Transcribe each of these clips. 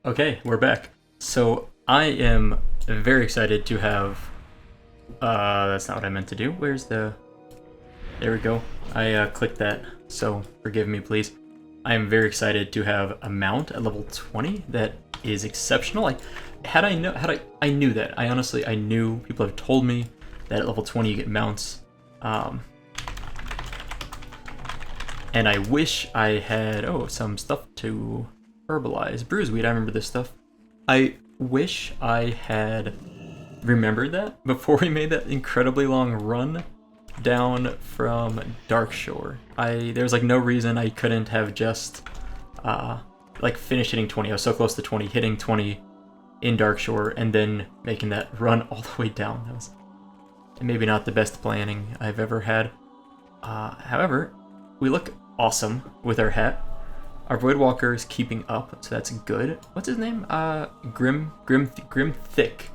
Okay, we're back. So I am very excited to have. That's not what I meant to do. Where's the? There we go. I clicked that, so forgive me, please. I am very excited to have a mount at level 20 that is exceptional. Like, I knew that. I knew people have told me that at level 20 you get mounts. And I wish I had some stuff to herbalize. Bruiseweed, I remember this stuff. I wish I had remembered that before we made that incredibly long run down from Darkshore. There was like no reason I couldn't have just like finished hitting 20. I was so close to 20, hitting 20 in Darkshore, and then making that run all the way down. That was maybe not the best planning I've ever had. However, we look awesome with our hat. Our Voidwalker is keeping up, so that's good. What's his name? Grim Thick.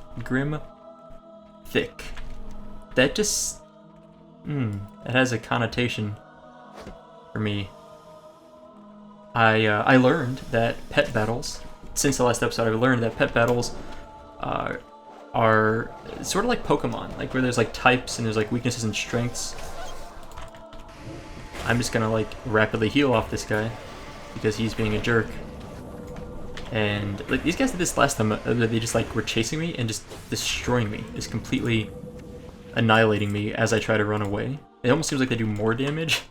That just, that has a connotation for me. I learned that pet battles, since the last episode, I've learned that pet battles are sort of like Pokemon, like where there's like types and there's like weaknesses and strengths. I'm just gonna like rapidly heal off this guy because he's being a jerk. And like these guys did this last time, they just like were chasing me and just destroying me, just completely annihilating me as I try to run away. It almost seems like they do more damage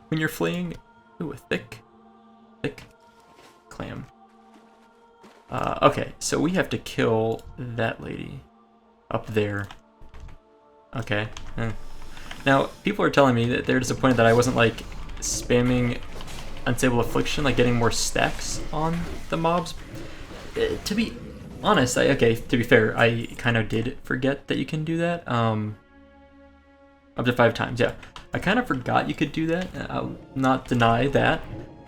when you're fleeing. Ooh, a thick clam. Okay, so we have to kill that lady up there. Okay. Now, people are telling me that they're disappointed that I wasn't like spamming Unstable Affliction, like getting more stacks on the mobs. To be honest, to be fair, I kind of did forget that you can do that. Up to 5 times, yeah. I kind of forgot you could do that. I'll not deny that.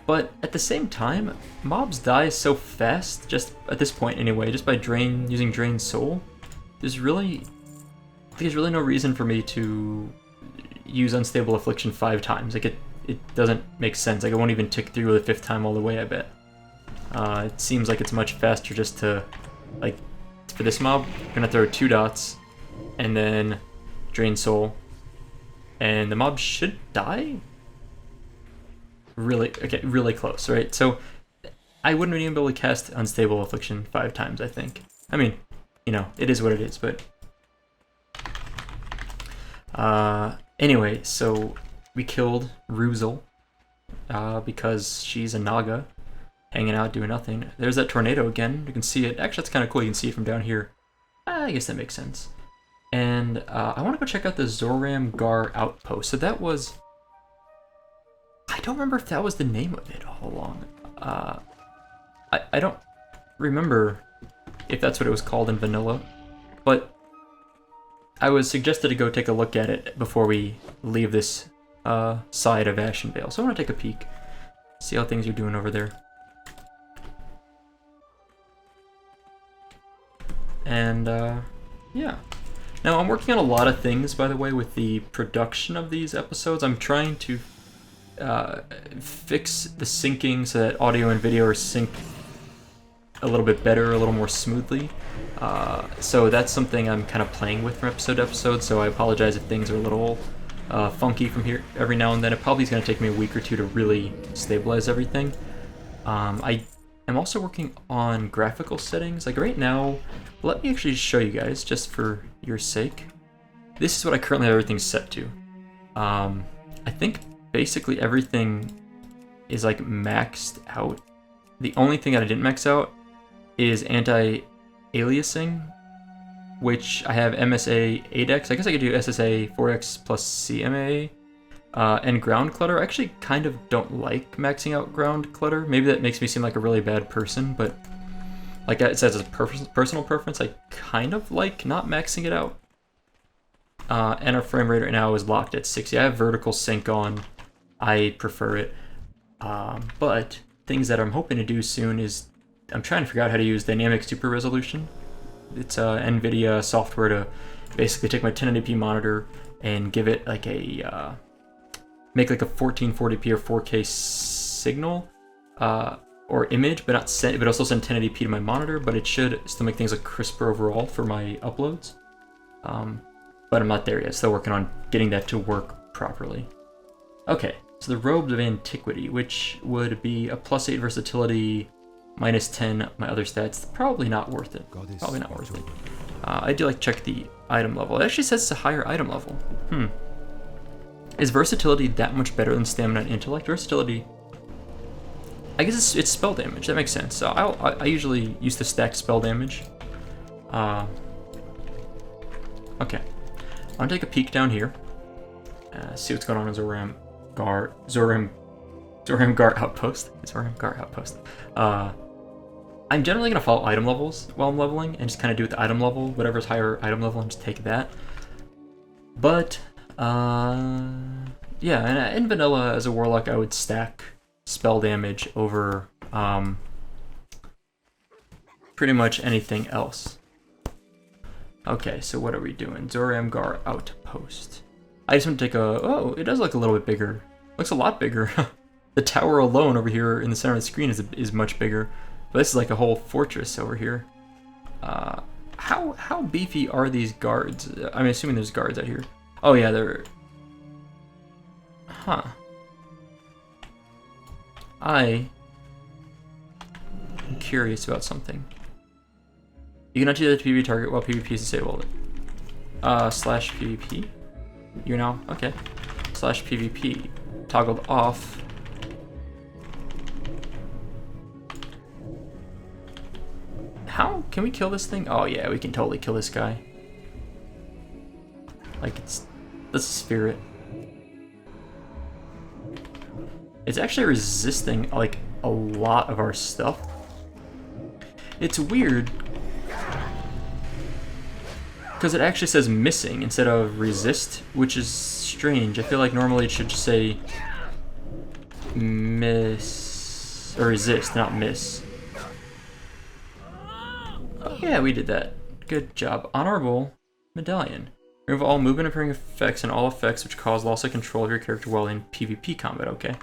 But at the same time, mobs die so fast, just at this point anyway, just by using Drain Soul. There's really no reason for me to use Unstable Affliction 5 times. Like it doesn't make sense. Like it won't even tick through the 5th time all the way, I bet. It seems like it's much faster just to, like, for this mob, I'm gonna throw 2 dots and then Drain Soul, and the mob should die. Really close, right? So I wouldn't even be able to cast Unstable Affliction 5 times, I think. I mean, you know, it is what it is, but anyway, so we killed Ruzel because she's a Naga hanging out doing nothing. There's that tornado again. You can see it. Actually, that's kind of cool. You can see it from down here. I guess that makes sense. And I want to go check out the Ramgarh Outpost. So that was... I don't remember if that was the name of it all along. I don't remember if that's what it was called in vanilla, but I was suggested to go take a look at it before we leave this side of Ashenvale. So I want to take a peek, see how things are doing over there. And yeah. Now I'm working on a lot of things, by the way, with the production of these episodes. I'm trying to fix the syncing so that audio and video are synced a little bit better, a little more smoothly. So that's something I'm kind of playing with from episode to episode, so I apologize if things are a little funky from here every now and then. It probably is going to take me a week or two to really stabilize everything. I am also working on graphical settings. Like right now, let me actually show you guys, just for your sake. This is what I currently have everything set to. I think basically everything is like maxed out. The only thing that I didn't max out is anti-aliasing, which I have MSA 8x. I guess I could do SSA 4x plus CMA. And ground clutter. I actually kind of don't like maxing out ground clutter. Maybe that makes me seem like a really bad person, but like it says as a personal preference, I kind of like not maxing it out. And our frame rate right now is locked at 60. I have vertical sync on. I prefer it. But things that I'm hoping to do soon is I'm trying to figure out how to use dynamic super resolution. It's NVIDIA software to basically take my 1080p monitor and give it like make like a 1440p or 4K signal or image, but not send, but also send 1080p to my monitor. But it should still make things look crisper overall for my uploads. But I'm not there yet. Still working on getting that to work properly. Okay, so the Robes of Antiquity, which would be a +8 versatility, -10 my other stats. Probably not worth it. Probably not worth it. I do like to check the item level. It actually says it's a higher item level. Is versatility that much better than stamina and intellect? Versatility, I guess it's spell damage. That makes sense. So I usually use to stack spell damage. Okay, I'm gonna take a peek down here. See what's going on in Zoramgarh Outpost. Zoramgarh Outpost. I'm generally gonna follow item levels while I'm leveling and just kind of do it the item level, whatever's higher item level, and just take that. But yeah, and in vanilla as a warlock, I would stack spell damage over pretty much anything else. Okay, so what are we doing? Zoramgarh Outpost. I just want to take a... Oh, it does look a little bit bigger. Looks a lot bigger. The tower alone over here in the center of the screen is much bigger. But this is like a whole fortress over here. How beefy are these guards? I'm assuming there's guards out here. Oh yeah, they're... Huh. I am curious about something. You cannot do that to PvP target while PvP is disabled. Slash PvP? You know? Okay. Slash PvP. Toggled off. How? Can we kill this thing? Oh yeah, we can totally kill this guy. Like, it's... Let's sphere it. It's actually resisting, like, a lot of our stuff. It's weird. Because it actually says missing instead of resist, which is strange. I feel like normally it should just say miss, or resist, not miss. Oh yeah, we did that. Good job. Honorable Medallion. Remove all movement appearing effects and all effects which cause loss of control of your character while in PvP combat. Okay.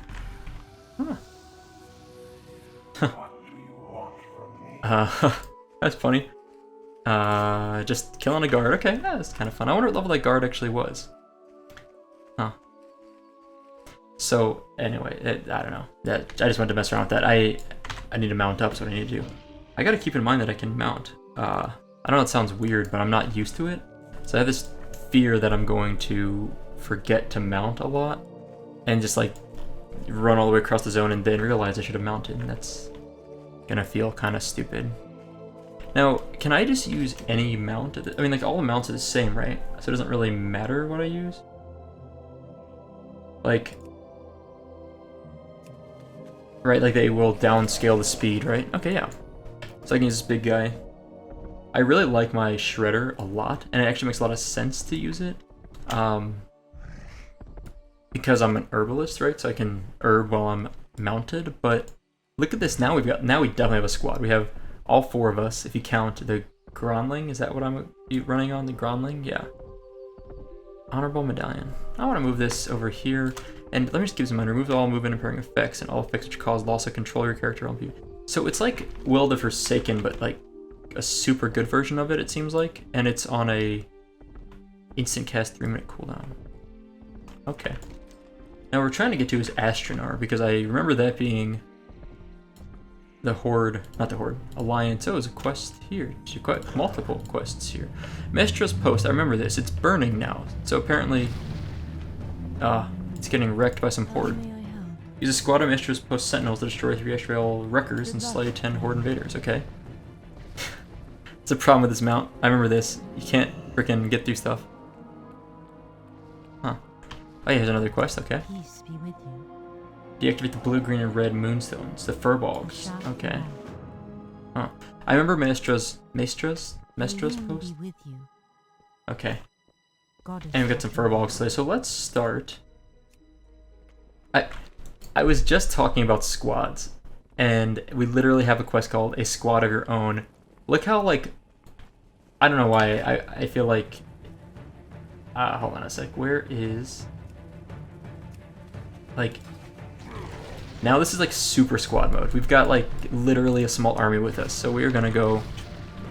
Huh. That's funny. Just killing a guard. Okay, yeah, that's kind of fun. I wonder what level that guard actually was. Huh. So, anyway, I don't know. I just wanted to mess around with that. I need to mount up, so what I need to do. I gotta keep in mind that I can mount. I know it sounds weird, but I'm not used to it. So I have this fear that I'm going to forget to mount a lot and just like run all the way across the zone and then realize I should have mounted, and that's gonna feel kind of stupid. Now, can I just use any mount? I mean, like, all the mounts are the same, right? So it doesn't really matter what I use? Like... Right, like they will downscale the speed, right? Okay, yeah. So I can use this big guy. I really like my Shredder a lot, and it actually makes a lot of sense to use it. Because I'm an herbalist, right? So I can herb while I'm mounted, but look at this, now we definitely have a squad. We have all 4 of us, if you count the Gronling. Is that what I'm running on, the Gronling? Yeah. Honorable Medallion. I want to move this over here, and let me just give some mind. Remove all movement impairing effects and all effects which cause loss of control of your character on people. So it's like Will the Forsaken, but like a super good version of it, it seems like, and it's on a instant cast 3-minute cooldown. Okay. Now we're trying to get to is Astronar, because I remember that being the Horde, not the Horde, Alliance. Oh, there's a quest here. There's quite multiple quests here. Maestra's Post, I remember this. It's burning now. So apparently, it's getting wrecked by some Horde. Use a squad of Maestra's Post Sentinels to destroy 3 Ashenvale wreckers and slay 10 Horde invaders. Okay. It's a problem with this mount. I remember this. You can't freaking get through stuff. Huh. Oh yeah, here's another quest. Okay. Peace be with you. Deactivate the blue, green, and red moonstones. The Furbolgs. Okay. Huh. I remember Maestra's Post? Okay. And we got some Furbolgs today. So let's start. I was just talking about squads. And we literally have a quest called A Squad of Your Own. Look how, like... I don't know why. I feel like... hold on a sec. Where is... Like... Now this is like super squad mode. We've got like literally a small army with us, so we're gonna go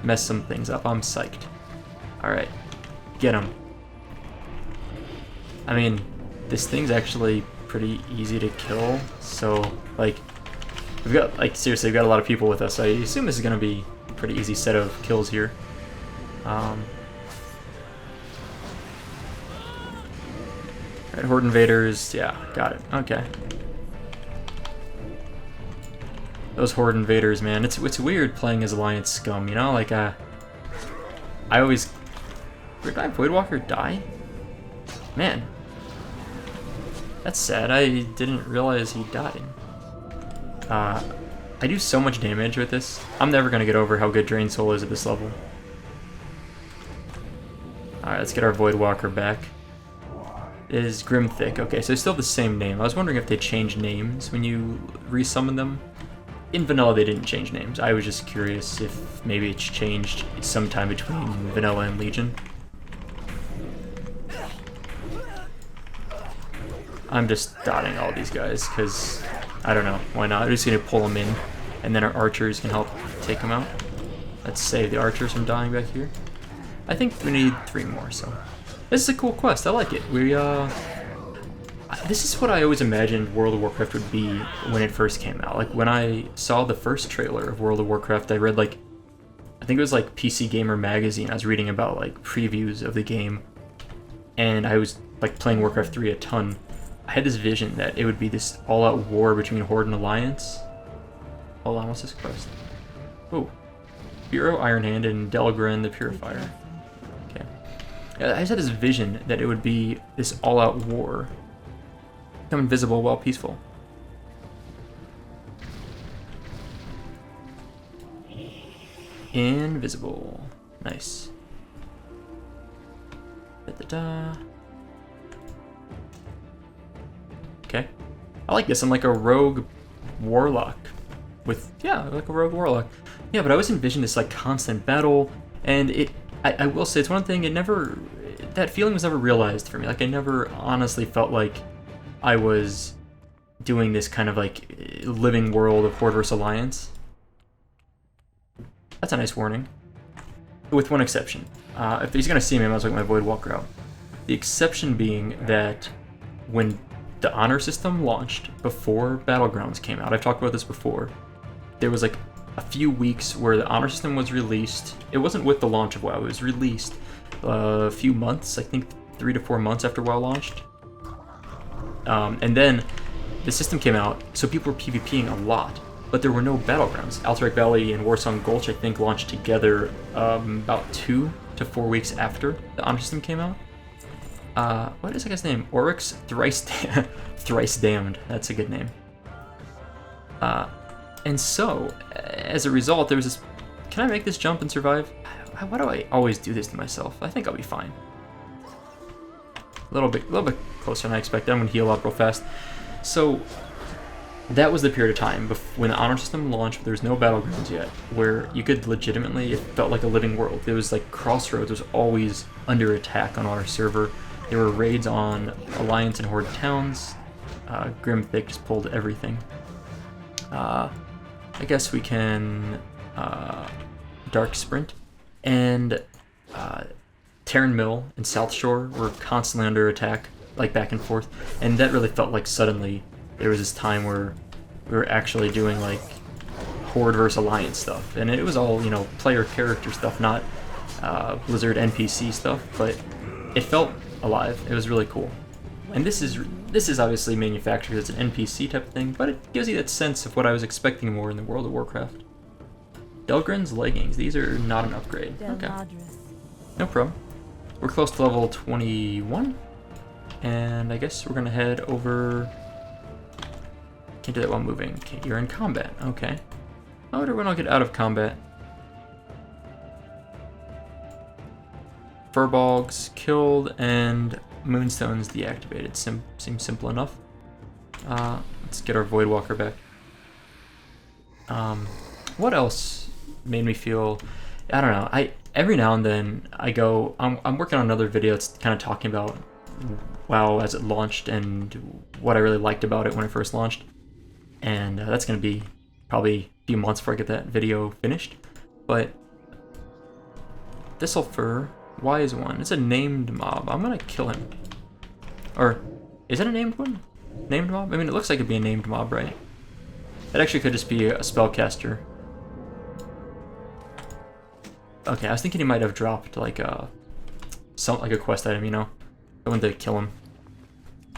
mess some things up. I'm psyched. Alright, get him. I mean, this thing's actually pretty easy to kill, so like, we've got, like, seriously, we've got a lot of people with us, so I assume this is gonna be a pretty easy set of kills here. Alright, Horde Invaders, yeah, got it, okay. Those Horde Invaders, man, it's weird playing as Alliance scum, you know? Like, I always... Did my Voidwalker die? Man. That's sad, I didn't realize he died. I do so much damage with this. I'm never gonna get over how good Drain Soul is at this level. Alright, let's get our Voidwalker back. It is Grimthick. Okay, so they still have the same name. I was wondering if they changed names when you resummon them. In Vanilla, they didn't change names. I was just curious if maybe it's changed sometime between Vanilla and Legion. I'm just dotting all these guys, because, I don't know, why not? I'm just going to pull them in, and then our archers can help take them out. Let's save the archers from dying back here. I think we need 3 more, so... This is a cool quest, I like it. This is what I always imagined World of Warcraft would be when it first came out. Like, when I saw the first trailer of World of Warcraft, I read, like, I think it was, like, PC Gamer magazine. I was reading about, like, previews of the game, and I was, like, playing Warcraft 3 a ton. I had this vision that it would be this all-out war between Horde and Alliance. Hold on, what's this quest? Oh. Bureau Ironhand and Delgren the Purifier. Okay. I just had this vision that it would be this all-out war. Become invisible while peaceful. Invisible. Nice. Da-da-da. Okay. I like this. I'm like a rogue warlock. With, yeah, like a rogue warlock. Yeah, but I always envisioned this like constant battle, and I will say it's one thing, that feeling was never realized for me. Like, I never honestly felt like I was doing this kind of like living world of Horde vs Alliance. That's a nice warning. With one exception. If he's gonna see me, I might as well get my Voidwalker out. The exception being that when the honor system launched before Battlegrounds came out, I've talked about this before, there was like a few weeks where the honor system was released. It wasn't with the launch of WoW, it was released a few months, I think 3 to 4 months after WoW launched. And then the system came out, so people were PvPing a lot, but there were no battlegrounds. Alterac Valley and Warsong Gulch, I think, launched together about 2 to 4 weeks after the honor system came out. What is that guy's name? Oryx Thrice Damned. That's a good name. And so, as a result, there was this... Can I make this jump and survive? Why do I always do this to myself? I think I'll be fine. A little bit closer than I expected. I'm gonna heal up real fast. So, that was the period of time when the honor system launched, but there was no battlegrounds yet, where you could legitimately, it felt like a living world. It was like Crossroads was always under attack on our server. There were raids on Alliance and Horde towns. Grimthick just pulled everything. I guess we can Dark Sprint. And Terran Mill and South Shore were constantly under attack, like back and forth. And that really felt like suddenly there was this time where we were actually doing like Horde versus Alliance stuff. And it was all, you know, player character stuff, not Blizzard NPC stuff, but it felt alive. It was really cool. And this is obviously manufactured as an NPC type of thing, but it gives you that sense of what I was expecting more in the World of Warcraft. Delgren's leggings, these are not an upgrade. Okay. No problem. We're close to level 21, and I guess we're gonna head over... Can't do that while moving. Okay, you're in combat, okay. I wonder when I'll get out of combat. Furbolgs killed and Moonstones deactivated. Seems simple enough. Let's get our Voidwalker back. What else made me feel... I don't know. Every now and then I go... I'm working on another video that's kind of talking about WoW as it launched and what I really liked about it when it first launched. and that's going to be probably a few months before I get that video finished. But Thistlefer, Wise One, it's a named mob. I'm going to kill him. Or, is it a named one? Named mob? I mean, it looks like it'd be a named mob, right? It actually could just be a spellcaster. Okay, I was thinking he might have dropped like a quest item, you know? I wanted to kill him.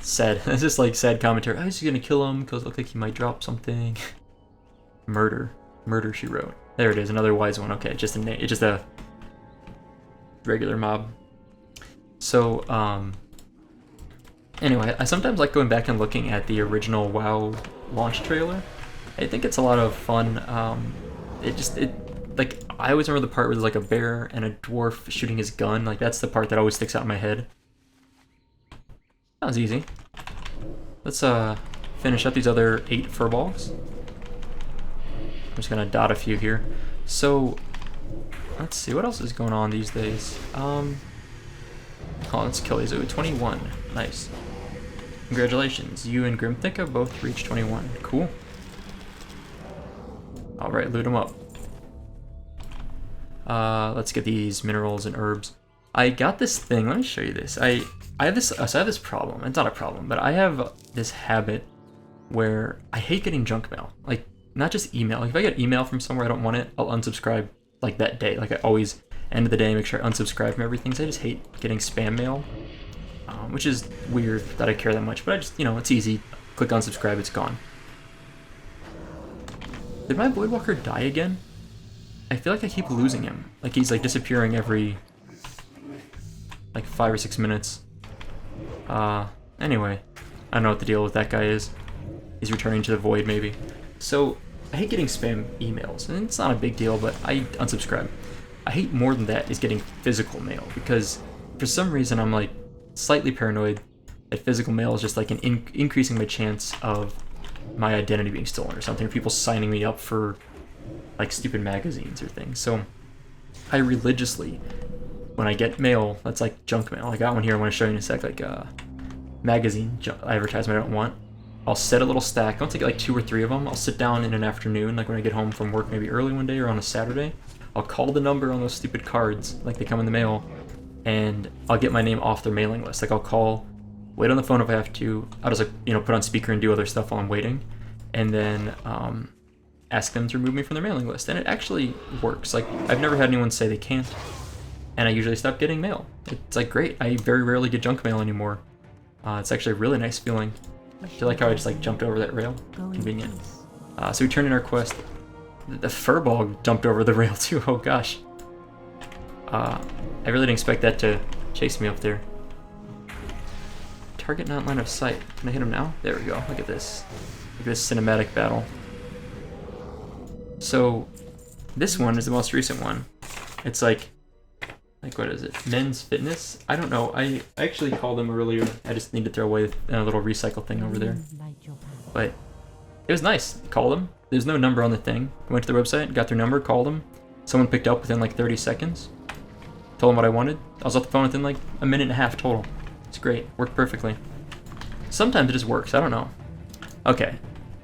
Sad. It's just like sad commentary. I was just gonna kill him because it looked like he might drop something. Murder, she wrote. There it is, another wise one. Okay, just a regular mob. So anyway, I sometimes like going back and looking at the original WoW launch trailer. I think it's a lot of fun. Like, I always remember the part where there's like a bear and a dwarf shooting his gun. Like, that's the part that always sticks out in my head. That was easy. Let's finish up these other 8 furbolgs. I'm just gonna dot a few here. So, let's see, what else is going on these days? Oh, let's kill these. Ooh, 21. Nice. Congratulations. You and Grimthicka both reached 21. Cool. Alright, loot them up. Let's get these minerals and herbs. I got this thing. Let me show you this. I have this problem. It's not a problem, but I have this habit where I hate getting junk mail. Like, not just email. Like, if I get email from somewhere I don't want it, I'll unsubscribe like that day. Like, I always end of the day make sure I unsubscribe from everything. So I just hate getting spam mail, which is weird that I care that much. But I just, you know, it's easy. Click unsubscribe, it's gone. Did my Voidwalker die again? I feel like I keep losing him. Like, he's like disappearing every like 5 or 6 minutes. Anyway, I don't know what the deal with that guy is. He's returning to the void, maybe. So, I hate getting spam emails, and it's not a big deal, but I unsubscribe. I hate more than that is getting physical mail, because for some reason I'm like slightly paranoid that physical mail is just like an increasing my chance of my identity being stolen or something, or people signing me up for like stupid magazines or things. So I religiously, when I get mail that's like junk mail, I got one here I want to show you in a sec, like magazine advertisement I don't want, I'll set a little stack. I'll take like 2 or 3 of them. I'll sit down in an afternoon, like when I get home from work, maybe early one day or on a Saturday. I'll call the number on those stupid cards, like they come in the mail, and I'll get my name off their mailing list. Like, I'll call, wait on the phone if I have to. I'll just, like, you know, put on speaker and do other stuff while I'm waiting, and then ask them to remove me from their mailing list. And it actually works. Like, I've never had anyone say they can't, and I usually stop getting mail. It's like great. I very rarely get junk mail anymore. It's actually a really nice feeling. I feel like how I just like jumped over that rail. Convenient. So we turned in our quest. The furball jumped over the rail too. Oh gosh. I really didn't expect that to chase me up there. Target not line of sight. Can I hit him now? There we go. Look at this. Look at this cinematic battle. So this one is the most recent one. It's like what is it? Men's Fitness? I don't know. I actually called them earlier. I just need to throw away a little recycle thing over there. But it was nice. Called them. There's no number on the thing. I went to their website, got their number, called them. Someone picked up within like 30 seconds. Told them what I wanted. I was off the phone within like a minute and a half total. It's great. Worked perfectly. Sometimes it just works. I don't know. Okay.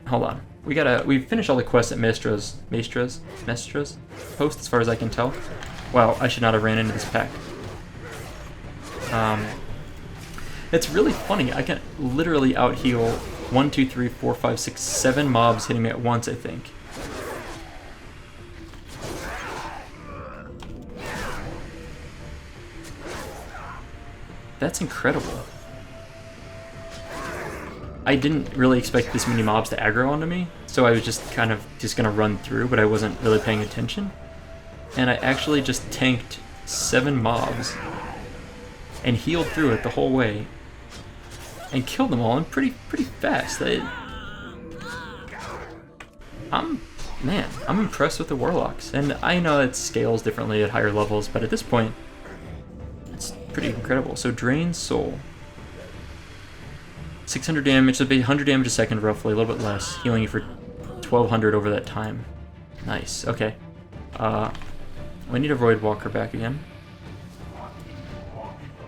Hold on. We've finished all the quests at Maestra's post, as far as I can tell. Wow, I should not have ran into this pack. It's really funny. I can literally out-heal 1, 2, 3, 4, 5, 6, 7 mobs hitting me at once, I think. That's incredible. I didn't really expect this many mobs to aggro onto me, so I was just kind of gonna run through, but I wasn't really paying attention. And I actually just tanked 7 mobs and healed through it the whole way and killed them all, and pretty fast. I'm impressed with the warlocks, and I know it scales differently at higher levels, but at this point, it's pretty incredible. So drain soul, 600 damage, so it'd be 100 damage a second roughly, a little bit less, healing you for 1200 over that time. Nice. Okay. We need a Voidwalker back again.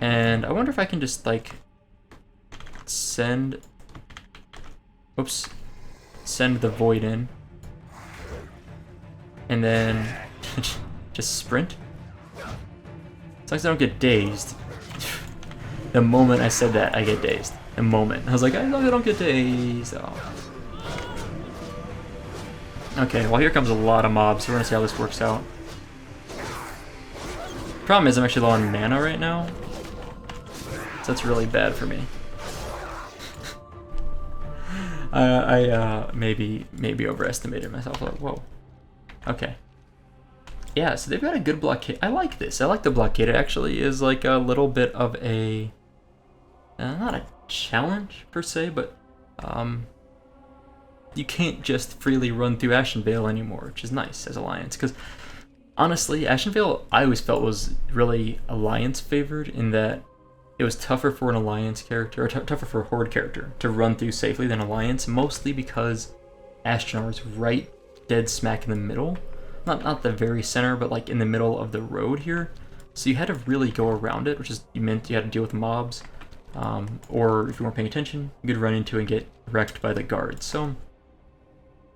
And I wonder if I can just, like, send... Oops. send the void in. And then just sprint. As long as I don't get dazed. The moment I said that, I get dazed. The moment. I was like, as long as I don't get dazed. Oh. Okay, well here comes a lot of mobs, so we're gonna see how this works out. Problem is I'm actually low on mana right now. So that's really bad for me. I maybe overestimated myself. Like, whoa. Okay. Yeah, so they've got a good blockade. I like this. I like the blockade. It actually is like a little bit of a... not a challenge, per se, but... you can't just freely run through Ashenvale anymore, which is nice as Alliance, because honestly, Ashenvale I always felt was really Alliance favored in that it was tougher for an Alliance character, or tougher for a Horde character to run through safely than Alliance, mostly because Ashenvale is right dead smack in the middle. Not the very center, but like in the middle of the road here. So you had to really go around it, which is meant you had to deal with mobs, or if you weren't paying attention, you could run into and get wrecked by the guards. So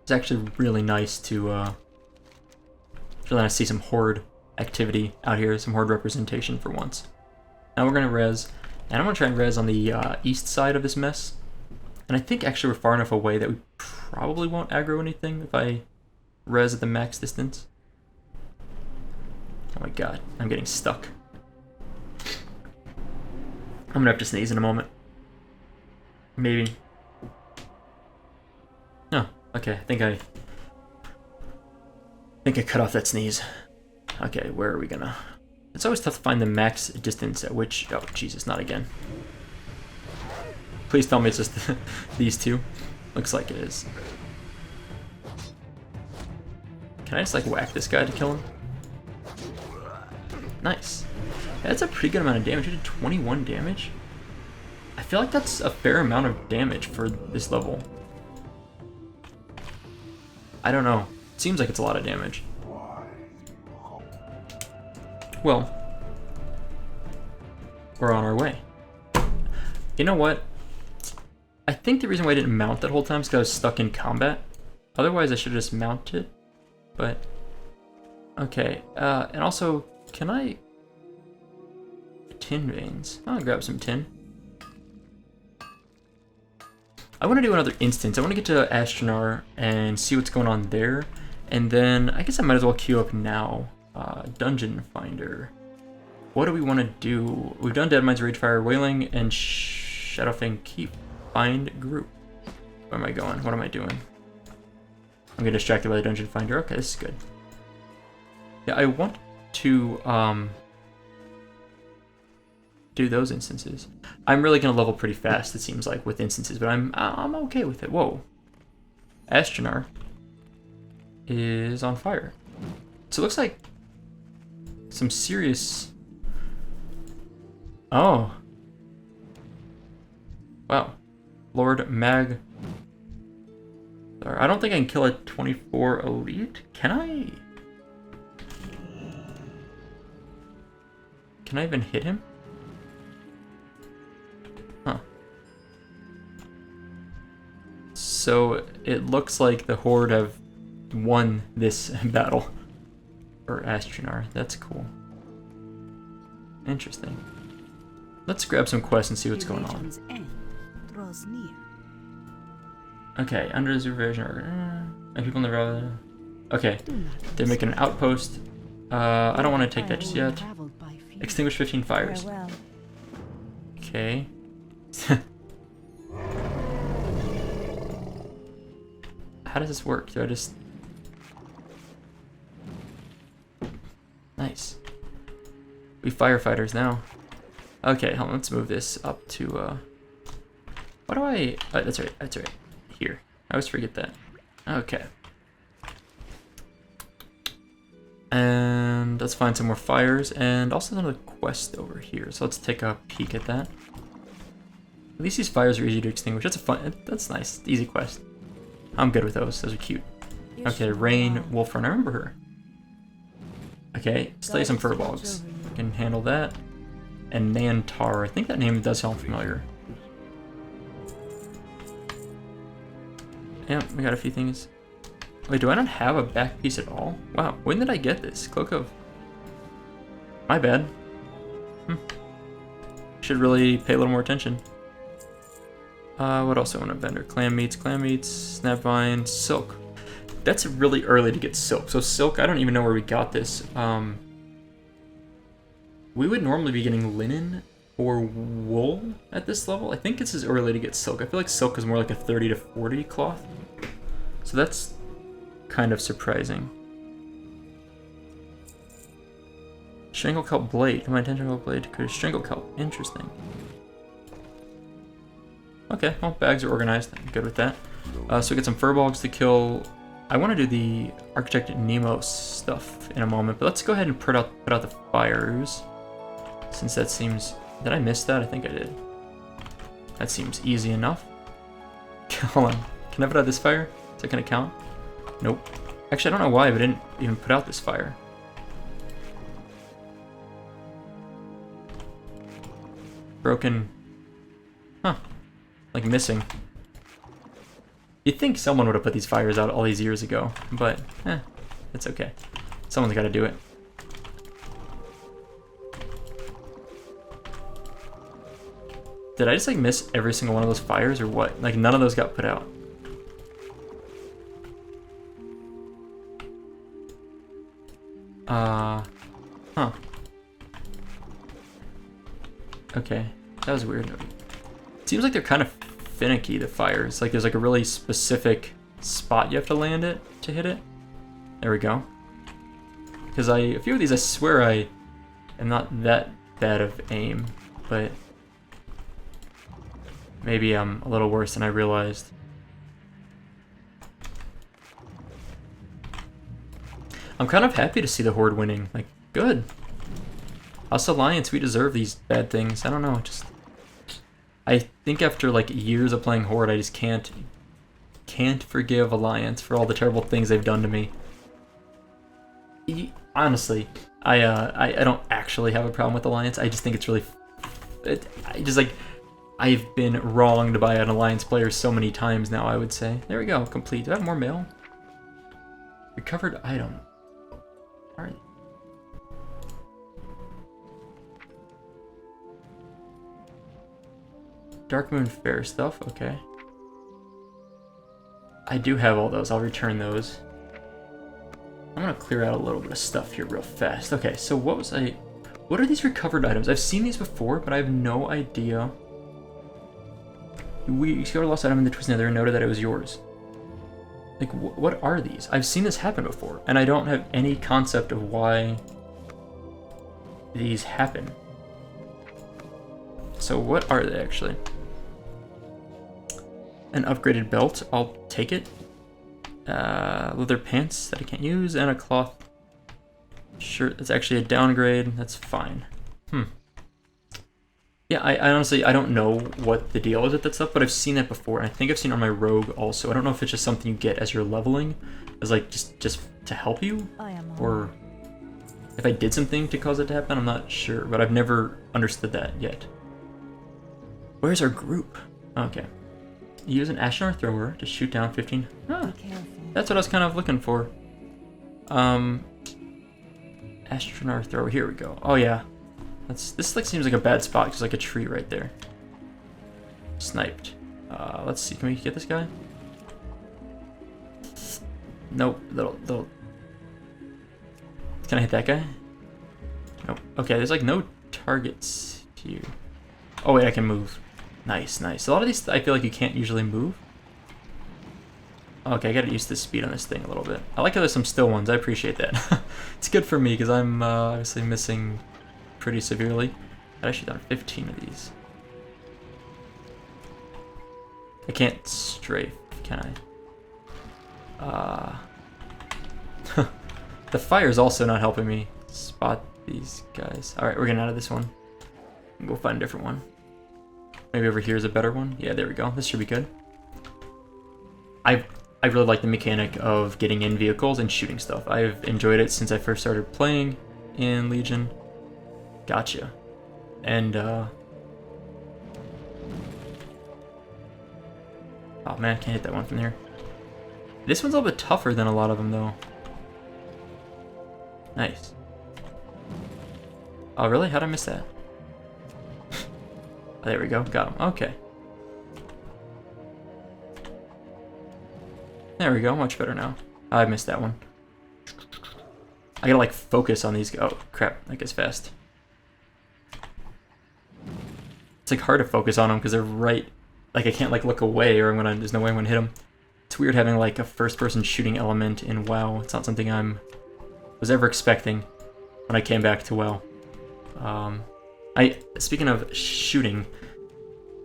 it's actually really nice to see some Horde activity out here, some Horde representation for once. Now we're gonna res, and I'm gonna try and res on the east side of this mess. And I think actually we're far enough away that we probably won't aggro anything if I res at the max distance. Oh my god, I'm getting stuck. I'm gonna have to sneeze in a moment. Maybe. Oh, okay, I think I cut off that sneeze. Okay, where are we gonna... It's always tough to find the max distance at which... Oh, Jesus, not again. Please tell me it's just these two. Looks like it is. Can I just, like, whack this guy to kill him? Nice. Yeah, that's a pretty good amount of damage. You did 21 damage? I feel like that's a fair amount of damage for this level. I don't know. It seems like it's a lot of damage. Well, we're on our way. You know what? I think the reason why I didn't mount that whole time is because I was stuck in combat. Otherwise, I should have just mounted. But, okay. And also, can I... Tin veins. I'll grab some tin. I want to do another instance. I want to get to Ashenvale and see what's going on there. And then, I guess I might as well queue up now. Dungeon Finder. What do we want to do? We've done Deadmines, Ragefire, Wailing, and Shadowfang Keep. Find group. Where am I going? What am I doing? I'm getting distracted by the Dungeon Finder. Okay, this is good. Yeah, I want to do those instances. I'm really gonna level pretty fast, it seems like, with instances, but I'm okay with it. Whoa. Ashenvale is on fire. So it looks like some serious... Oh. Wow. Lord Mag... I don't think I can kill a 24 elite. Can I? Can I even hit him? Huh. So it looks like the Horde have won this battle. Or Ashenvale. That's cool. Interesting. Let's grab some quests and see what's going on. Okay, under Azure version. And people never. Okay, they're making an outpost. I don't want to take that just yet. Extinguish 15 fires. Okay. How does this work? Do I just... Nice. We firefighters now. Okay, hold on, let's move this up to, what do I... Oh, that's right, that's right. Here. I always forget that. Okay. And let's find some more fires, and also another quest over here. So let's take a peek at that. At least these fires are easy to extinguish. That's a fun... That's nice. Easy quest. I'm good with those. Those are cute. Okay, Rain Wolfrun. I remember her. Okay, slay some furbolgs. Can handle that. And Nantar. I think that name does sound familiar. Yep, we got a few things. Wait, do I not have a back piece at all? Wow, when did I get this? Cloak of... My bad. Should really pay a little more attention. What else I want to vendor? Clam meats, snapvine, silk. That's really early to get silk. So silk, I don't even know where we got this. We would normally be getting linen or wool at this level. I think it's as early to get silk. I feel like silk is more like a 30 to 40 cloth. So that's kind of surprising. Strangle kelp blade. My intentional blade to create a strangle kelp. Interesting. Okay, well, bags are organized. I'm good with that. So we get some furbolgs to kill. I want to do the Architect Nemo stuff in a moment, but let's go ahead and put out the fires. Since that seems... Did I miss that? I think I did. That seems easy enough. Hold on. Can I put out this fire? Is that going to count? Nope. Actually, I don't know why, but I didn't even put out this fire. Broken. Huh. Like missing. You'd think someone would have put these fires out all these years ago, but it's okay. Someone's got to do it. Did I just like miss every single one of those fires or what? Like none of those got put out. Huh. Okay, that was weird. Seems like they're kind of finicky, the fires. Like there's like a really specific spot you have to land it to hit it. There we go. Because a few of these I swear I am not that bad of aim, but maybe I'm a little worse than I realized. I'm kind of happy to see the Horde winning. Like, good. Us Alliance, we deserve these bad things. I don't know, just... I think after like years of playing Horde, I just can't forgive Alliance for all the terrible things they've done to me. Honestly, I don't actually have a problem with Alliance. I just think it's really... I've been wronged by an Alliance player so many times now, I would say. There we go, complete. Do I have more mail? Recovered item. Alright. Dark Moon Fair stuff, okay. I do have all those, I'll return those. I'm gonna clear out a little bit of stuff here real fast. Okay, so what are these recovered items? I've seen these before, but I have no idea. We discovered a lost item in the Twisted Nether and noted that it was yours. Like, what are these? I've seen this happen before, and I don't have any concept of why these happen. So what are they, actually? An upgraded belt, I'll take it. Leather pants that I can't use, and a cloth shirt that's actually a downgrade. That's fine. Yeah, I honestly, I don't know what the deal is with that stuff, but I've seen that before, and I think I've seen it on my rogue also. I don't know if it's just something you get as you're leveling, as like just to help you, or if I did something to cause it to happen, I'm not sure, but I've never understood that yet. Where's our group? Okay. Use an Ashenvale thrower to shoot down 15. Ah, that's what I was kind of looking for. Ashenvale thrower, here we go. Oh yeah. This like seems like a bad spot because like a tree right there. Sniped. Let's see. Can we get this guy? Nope. Little. Can I hit that guy? Nope. Okay. There's like no targets here. Oh wait, I can move. Nice. A lot of these I feel like you can't usually move. Okay, I gotta use the speed on this thing a little bit. I like how there's some still ones. I appreciate that. It's good for me because I'm obviously missing pretty severely. I actually done 15 of these. I can't strafe, can I? The fire's also not helping me spot these guys. Alright, we're getting out of this one. We'll find a different one. Maybe over here is a better one. Yeah, there we go. This should be good. I really like the mechanic of getting in vehicles and shooting stuff. I've enjoyed it since I first started playing in Legion. Gotcha. And, oh man, I can't hit that one from here. This one's a little bit tougher than a lot of them, though. Nice. Oh, really? How'd I miss that? Oh, there we go. Got him. Okay. There we go. Much better now. I missed that one. I gotta, like, focus on these. Oh, crap. That gets fast. It's, like, hard to focus on them because they're right. Like, I can't, like, look away or there's no way I'm gonna hit them. It's weird having, like, a first-person shooting element in WoW. It's not something was ever expecting when I came back to WoW. Speaking of shooting,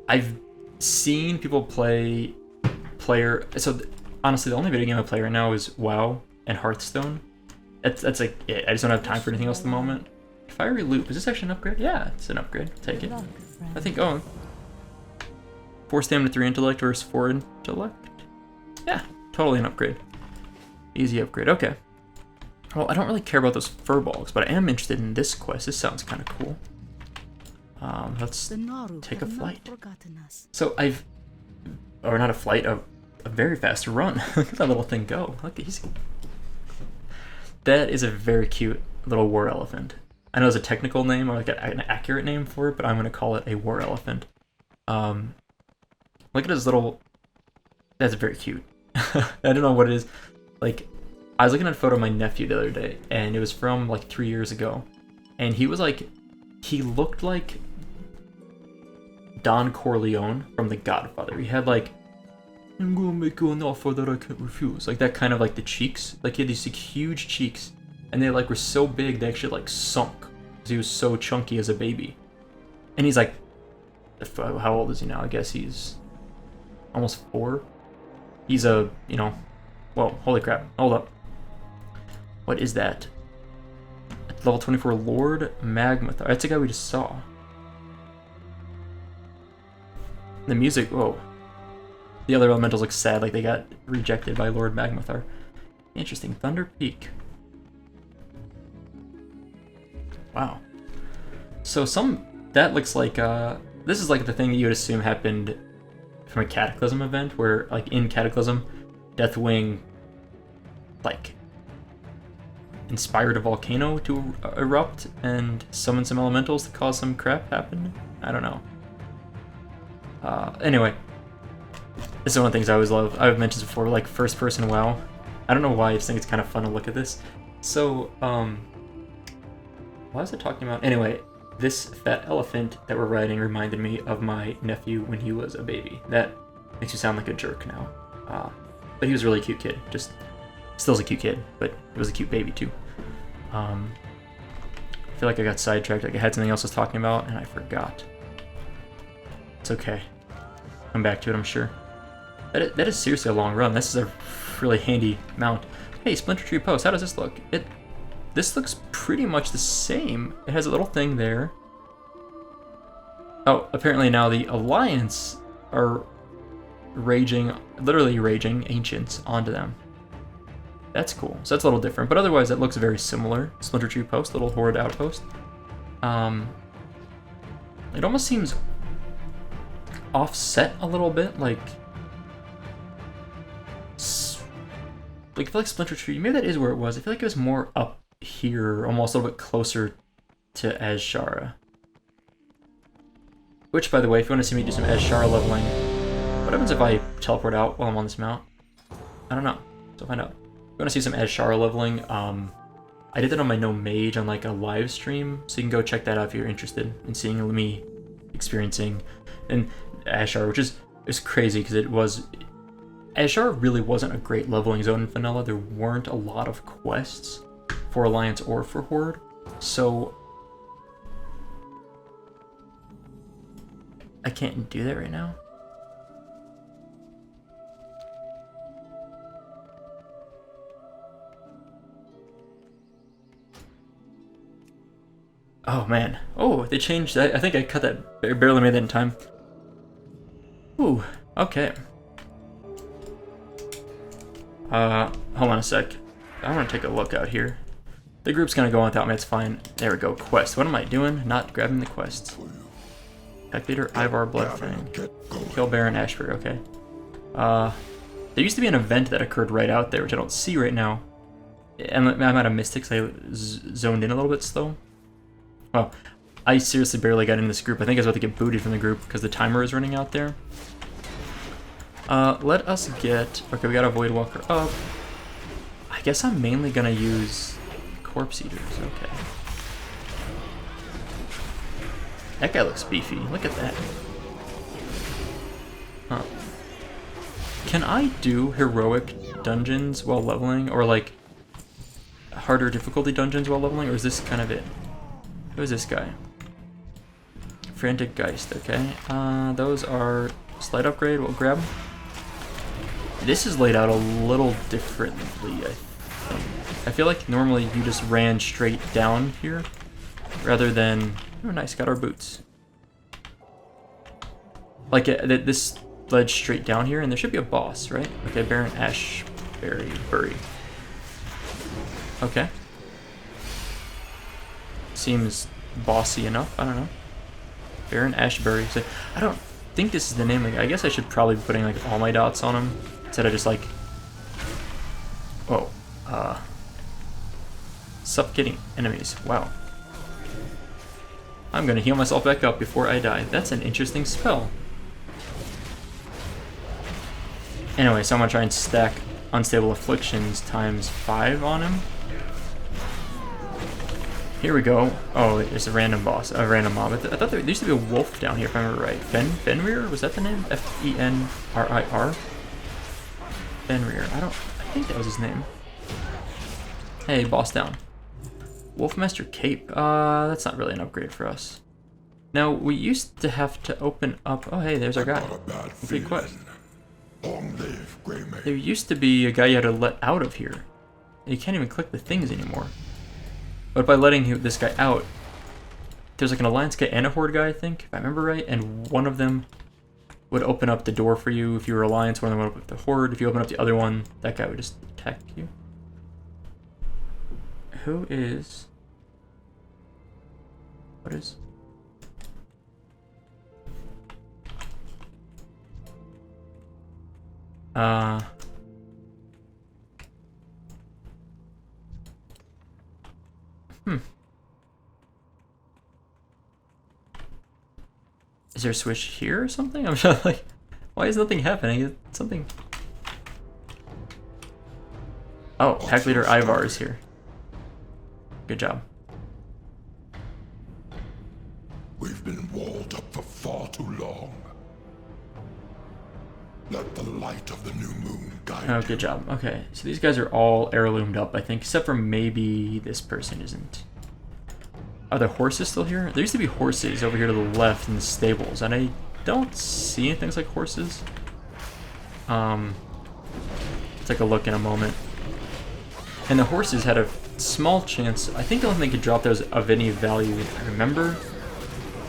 I've seen people play honestly, the only video game I play right now is WoW and Hearthstone. That's like it. I just don't have time for anything else at the moment. Fiery Loop, is this actually an upgrade? Yeah, it's an upgrade. I'll take it. I think, 4 stamina, 3 intellect versus 4 intellect? Yeah, totally an upgrade. Easy upgrade, okay. Well, I don't really care about those furbolgs, but I am interested in this quest. This sounds kind of cool. Let's take a flight. So or not a flight, a very fast run. Look at that little thing go. Look, easy. That is a very cute little war elephant. I know there's a technical name or like an accurate name for it, but I'm going to call it a war elephant. Look at his little... That's very cute. I don't know what it is. Like, I was looking at a photo of my nephew the other day, and it was from like 3 years ago. And he was like... He looked like Don Corleone from The Godfather. He had like... I'm gonna make you an offer that I can't refuse. Like that kind of like the cheeks. Like he had these like, huge cheeks. And they like were so big they actually like sunk. Because he was so chunky as a baby. And he's like... How old is he now? I guess he's... almost 4. He's a, Whoa, holy crap. Hold up. What is that? Level 24 Lord Magmathar. That's the guy we just saw. The music, whoa. The other elementals look sad, like they got rejected by Lord Magmathar. Interesting. Thunder Peak. Wow. So that looks like, this is like the thing that you would assume happened from a Cataclysm event, where, like, in Cataclysm, Deathwing, like, inspired a volcano to erupt and summon some elementals to cause some crap happen? I don't know. Anyway, this is one of the things I always love. I've mentioned this before, like first-person WoW. I don't know why, I just think it's kind of fun to look at this. So, what was I talking about? Anyway, this fat elephant that we're riding reminded me of my nephew when he was a baby. That makes you sound like a jerk now. But he was a really cute kid. Just, still is a cute kid, but it was a cute baby too. I feel like I got sidetracked, like I had something else I was talking about, and I forgot. It's okay. Come back to it, I'm sure. That is seriously a long run. This is a really handy mount. Hey, Splinter Tree Post, how does this look? This looks pretty much the same. It has a little thing there. Oh, apparently now the Alliance are literally raging ancients onto them. That's cool. So that's a little different, but otherwise it looks very similar. Splinter Tree Post, little Horde outpost. It almost seems offset a little bit, like I feel like Splinter Tree, maybe that is where it was. I feel like it was more up here, almost a little bit closer to Azure. Which, by the way, if you want to see me do some Azure leveling, what happens if I teleport out while I'm on this mount? I don't know. So find out. If you want to see some Azure leveling, I did that on my No Mage on like a live stream, so you can go check that out if you're interested in seeing me experiencing and Azure, which is crazy because Azure really wasn't a great leveling zone in vanilla. There weren't a lot of quests for Alliance or for Horde, so I can't do that right now. Oh man. Oh, they changed that. I think I cut that, barely made that in time. Ooh, okay. Hold on a sec. I want to take a look out here. The group's gonna go on without me, it's fine. There we go, quest. What am I doing? Not grabbing the quests. Spectator, Ivar, Bloodfang. Kill Baron, Ashford, okay. There used to be an event that occurred right out there, which I don't see right now. And I might have missed it because I zoned in a little bit slow. Well, I seriously barely got in this group. I think I was about to get booted from the group because the timer is running out there. Let us get... Okay, we got a Void Walker up. I guess I'm mainly going to use Corpse Eaters. Okay. That guy looks beefy. Look at that. Huh. Can I do heroic dungeons while leveling? Or like harder difficulty dungeons while leveling? Or is this kind of it? Who is this guy? Frantic Geist, okay. Those are slight upgrade. We'll grab them. This is laid out a little differently, I think. I feel like normally you just ran straight down here rather than... Oh, nice, got our boots. Like, this led straight down here, and there should be a boss, right? Okay, Baron Ashberry. Okay. Seems bossy enough, I don't know. Baron Ashberry. So, I don't think this is the name of the guy. I guess I should probably be putting, like, all my dots on him instead of just, like... Whoa. Suffocating enemies. Wow. I'm gonna heal myself back up before I die. That's an interesting spell. Anyway, so I'm gonna try and stack Unstable Afflictions times 5 on him. Here we go. Oh, it's a random boss, a random mob. I thought there used to be a wolf down here, if I remember right. Fenrir? Was that the name? F-E-N-R-I-R? Fenrir. I think that was his name. Hey, boss down. Wolfmaster Cape. That's not really an upgrade for us. Now, we used to have to open up... Oh, hey, there's our guy. Complete quest. Long live Greymane. There used to be a guy you had to let out of here. You can't even click the things anymore. But by letting this guy out, there's like an Alliance guy and a Horde guy, I think, if I remember right, and one of them would open up the door for you if you were Alliance, one of them would open up the Horde. If you open up the other one, that guy would just attack you. Who is... What is... Is there a switch here or something? I'm just like, why is nothing happening? Is something... Oh, Pack Leader Ivar is here. Good job. We've been walled up for far too long. Let the light of the new moon guide you. Oh, good job. Okay, so these guys are all heirloomed up, I think, except for maybe this person isn't. Are the horses still here? There used to be horses over here to the left in the stables, and I don't see anything like horses. Take a look in a moment. And the horses had a small chance. I think the only thing they could drop those of any value I remember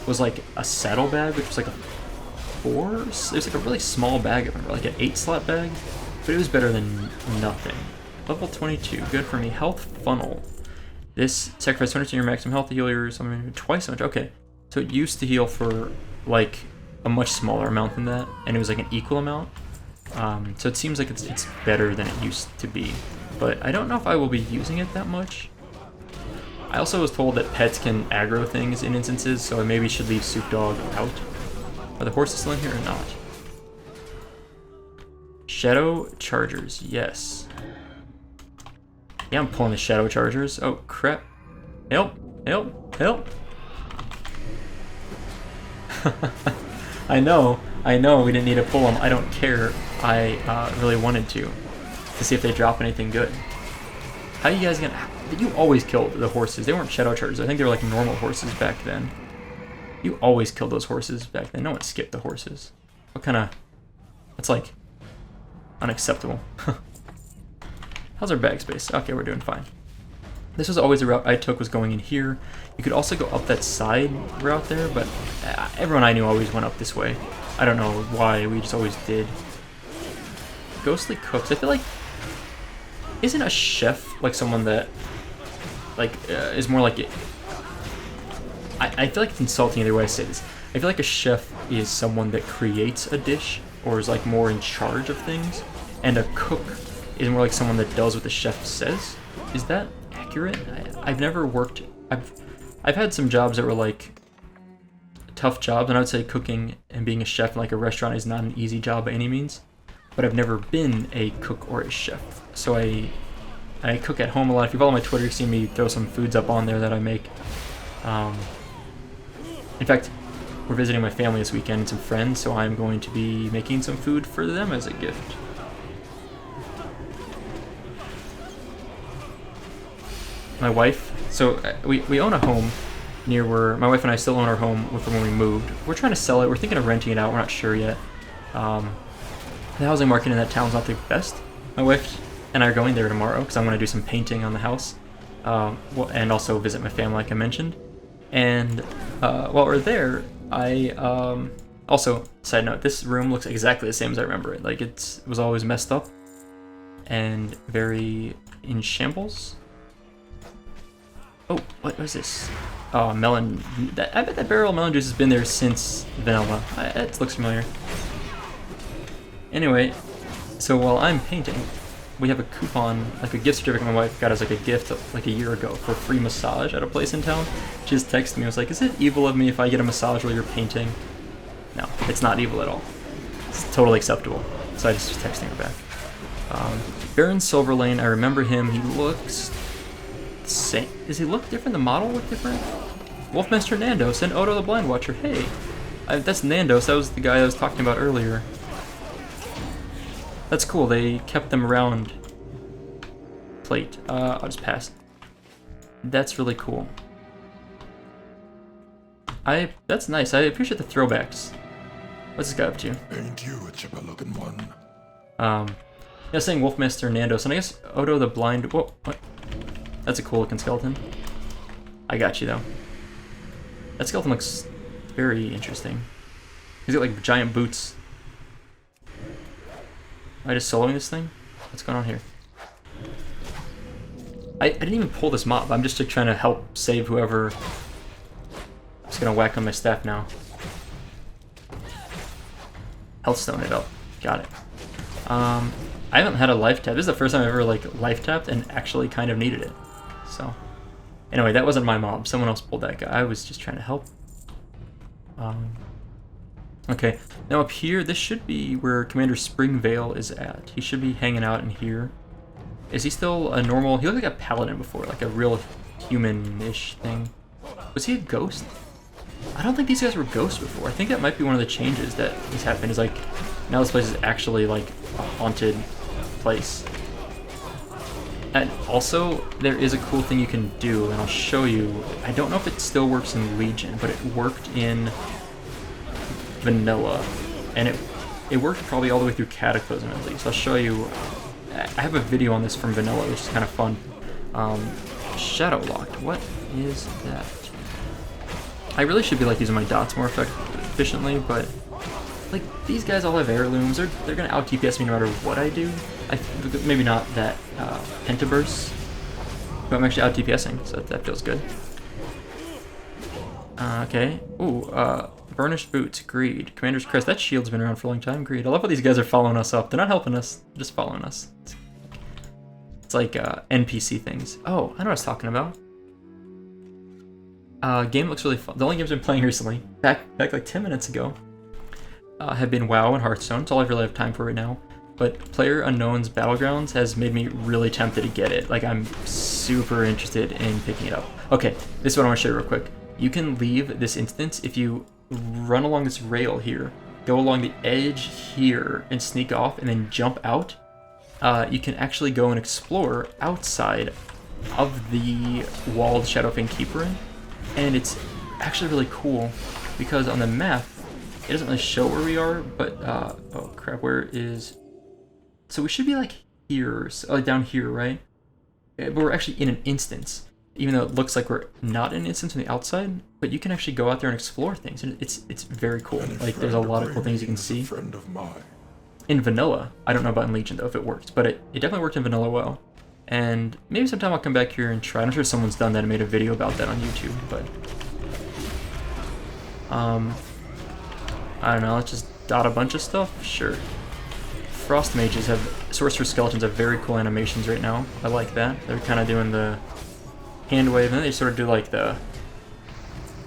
was like a saddlebag, which was like a 4. It was like a really small bag, I remember, like an 8-slot bag, but it was better than nothing. Level 22, good for me. Health funnel. This sacrifice 20% of your maximum health to heal your something twice so much. Okay, so it used to heal for like a much smaller amount than that, and it was like an equal amount. So it seems like it's better than it used to be, but I don't know if I will be using it that much. I also was told that pets can aggro things in instances, so I maybe should leave Soup Dog out. Are the horses still in here or not? Shadow Chargers, yes. Yeah, I'm pulling the Shadow Chargers. Oh, crap. Help! Help! Help! I know we didn't need to pull them. I don't care. I really wanted to see if they drop anything good. How are you guys gonna... You always killed the horses. They weren't Shadow Chargers. I think they were like normal horses back then. You always killed those horses back then. No one skipped the horses. What kind of... That's like... unacceptable. How's our bag space? Okay, we're doing fine. This was always a route I took, was going in here. You could also go up that side route there, but everyone I knew always went up this way. I don't know why, we just always did. Ghostly Cooks, I feel like... Isn't a chef like someone that, like, is more like... I feel like it's insulting either way I say this. I feel like a chef is someone that creates a dish, or is like more in charge of things. and a cook is more like someone that does what the chef says. Is that accurate? I've never worked. I've had some jobs that were like tough jobs, and I would say cooking and being a chef in like a restaurant is not an easy job by any means. But I've never been a cook or a chef, so I cook at home a lot. If you follow my Twitter, you've seen me throw some foods up on there that I make. In fact, we're visiting my family this weekend and some friends, so I'm going to be making some food for them as a gift. My wife, so we own a home near where my wife and I still own our home from when we moved. We're trying to sell it. We're thinking of renting it out. We're not sure yet. The housing market in that town's not the best. My wife and I are going there tomorrow because I want to do some painting on the house, and also visit my family, like I mentioned. And while we're there, also, side note, this room looks exactly the same as I remember it. Like it was always messed up and very in shambles. Oh, what was this? Oh, melon. I bet that barrel of melon juice has been there since vanilla. It looks familiar. Anyway, so while I'm painting, we have a coupon, like a gift certificate my wife got us like a gift like a year ago for a free massage at a place in town. She just texted me and was like, is it evil of me if I get a massage while you're painting? No, it's not evil at all. It's totally acceptable. So I just was texting her back. Baron Silverlane, I remember him. He looks the same. Does he look different? The model look different? Wolfmaster Nandos and Odo the Blind Watcher. Hey, that's Nandos. That was the guy I was talking about earlier. That's cool. They kept them around. Plate. I'll just pass. That's really cool. That's nice. I appreciate the throwbacks. What's this guy up to? Ain't you a chipper-looking one? Yeah, saying Wolfmaster Nandos, and I guess Odo the Blind. Whoa, what? That's a cool looking skeleton. I got you though. That skeleton looks very interesting. He's got like giant boots. Am I just soloing this thing? What's going on here? I didn't even pull this mob. I'm just like, trying to help save whoever. I'm just gonna whack on my staff now. Healthstone it up. Got it. I haven't had a life tap. This is the first time I've ever like life tapped and actually kind of needed it. So anyway, that wasn't my mob. Someone else pulled that guy. I was just trying to help. Okay, now up here, this should be where Commander Springvale is at. He should be hanging out in here. Is he still a normal? He looked like a paladin before, like a real human-ish thing. Was he a ghost? I don't think these guys were ghosts before. I think that might be one of the changes that has happened, is like, now this place is actually like a haunted place. And also, there is a cool thing you can do, and I'll show you. I don't know if it still works in Legion, but it worked in vanilla, and it worked probably all the way through Cataclysm at least. I'll show you. I have a video on this from vanilla, which is kind of fun. Shadow locked. What is that? I really should be like using my dots more efficiently, but like these guys all have heirlooms. They're gonna out DPS me no matter what I do. Maybe not that pentaburst, but I'm actually out DPSing, so that feels good. Okay. Ooh, burnished boots, greed, commander's crest. That shield's been around for a long time. Greed. I love how these guys are following us up. They're not helping us, they're just following us. It's like NPC things. Oh, I know what I was talking about. Game looks really fun. The only games I've been playing recently, back like 10 minutes ago, have been WoW and Hearthstone. It's all I really have time for right now. But PlayerUnknown's Battlegrounds has made me really tempted to get it. Like, I'm super interested in picking it up. Okay, this is what I want to show you real quick. You can leave this instance if you run along this rail here, go along the edge here, and sneak off, and then jump out. You can actually go and explore outside of the walled Shadowfang Keep we're in. And it's actually really cool, because on the map, it doesn't really show where we are, but, oh crap, where is... So we should be like here, so, down here, right? But we're actually in an instance, even though it looks like we're not in an instance on the outside, but you can actually go out there and explore things, and it's very cool. Like, there's a lot of cool things you can see. In vanilla, I don't know about in Legion though, if it worked, but it definitely worked in vanilla well. And maybe sometime I'll come back here and try. I'm sure someone's done that and made a video about that on YouTube, but... I don't know, let's just dot a bunch of stuff? Sure. Frost Mages have, Sorcerer Skeletons have very cool animations right now. I like that. They're kind of doing the hand wave, and then they sort of do like the,